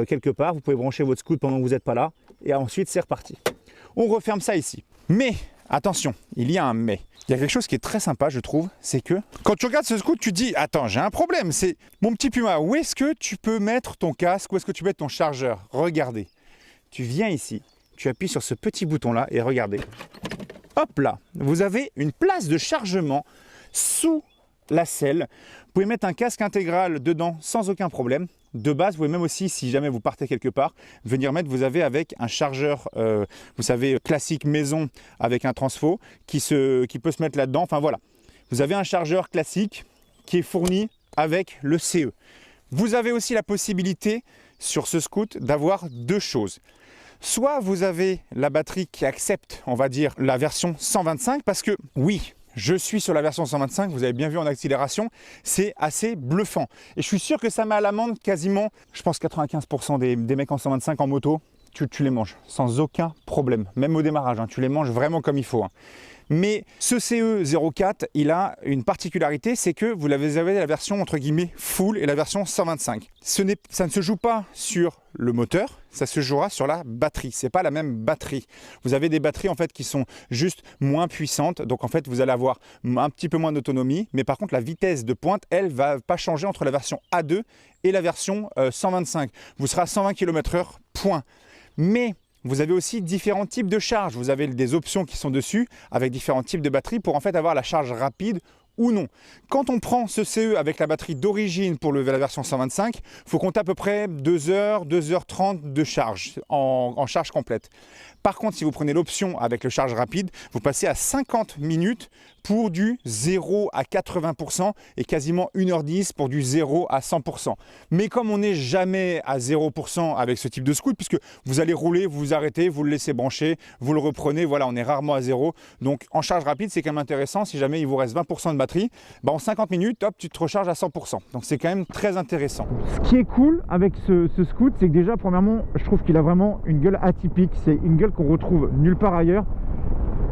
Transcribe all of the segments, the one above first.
quelque part. Vous pouvez brancher votre scoot pendant que vous n'êtes pas là. Et ensuite, c'est reparti. On referme ça ici. Mais, attention, il y a un mais. Il y a quelque chose qui est très sympa, je trouve, c'est que quand tu regardes ce scoot, tu te dis, attends, j'ai un problème, c'est mon petit Puma, où est-ce que tu peux mettre ton casque, où est-ce que tu peux mettre ton chargeur? Regardez, tu viens ici, tu appuies sur ce petit bouton-là et regardez. Hop là, vous avez une place de chargement sous la selle. Vous pouvez mettre un casque intégral dedans sans aucun problème. De base, vous pouvez même aussi, si jamais vous partez quelque part, venir mettre, vous avez avec un chargeur, vous savez, classique maison avec un transfo qui peut se mettre là-dedans. Enfin voilà, vous avez un chargeur classique qui est fourni avec le CE. Vous avez aussi la possibilité sur ce scoot d'avoir deux choses. Soit vous avez la batterie qui accepte, on va dire, la version 125 parce que oui, je suis sur la version 125, vous avez bien vu en accélération, c'est assez bluffant. Et je suis sûr que ça met à l'amende quasiment, je pense 95% des mecs en 125 en moto, tu les manges sans aucun problème. Même au démarrage, hein, tu les manges vraiment comme il faut. Hein. Mais ce CE04, il a une particularité, c'est que vous avez la version entre guillemets full et la version 125. Ça ne se joue pas sur le moteur, ça se jouera sur la batterie. C'est pas la même batterie. Vous avez des batteries en fait qui sont juste moins puissantes, donc en fait vous allez avoir un petit peu moins d'autonomie, mais par contre la vitesse de pointe, elle va pas changer entre la version A2 et la version 125. Vous serez à 120 km/h, point. Mais vous avez aussi différents types de charges. Vous avez des options qui sont dessus avec différents types de batteries pour en fait avoir la charge rapide ou non. Quand on prend ce CE avec la batterie d'origine pour la version 125, il faut compter à peu près 2 heures, 2h30 de charge en charge complète. Par contre, si vous prenez l'option avec le charge rapide, vous passez à 50 minutes pour du 0 à 80% et quasiment 1h10 pour du 0 à 100%. Mais comme on n'est jamais à 0% avec ce type de scoot, puisque vous allez rouler, vous vous arrêtez, vous le laissez brancher, vous le reprenez, voilà, on est rarement à 0. Donc en charge rapide, c'est quand même intéressant. Si jamais il vous reste 20% de batterie, bah en 50 minutes, hop, tu te recharges à 100%. Donc c'est quand même très intéressant. Ce qui est cool avec ce scoot, c'est que déjà, premièrement, je trouve qu'il a vraiment une gueule atypique. C'est une gueule qu'on retrouve nulle part ailleurs.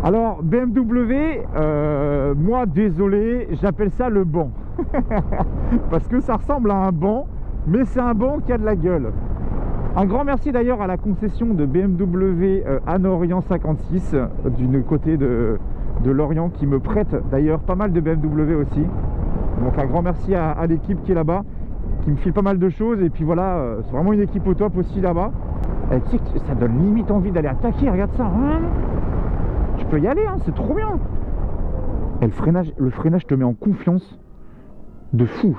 Alors BMW, moi désolé, j'appelle ça le banc. Parce que ça ressemble à un banc, mais c'est un banc qui a de la gueule. Un grand merci d'ailleurs à la concession de BMW Anne-Orient 56 du côté de Lorient qui me prête d'ailleurs pas mal de BMW aussi. Donc un grand merci à l'équipe qui est là-bas, qui me file pas mal de choses. Et puis voilà, c'est vraiment une équipe au top aussi là-bas. Et tu sais que ça donne limite envie d'aller attaquer, regarde ça. Hein, tu peux y aller, hein, c'est trop bien. Et le freinage te met en confiance de fou.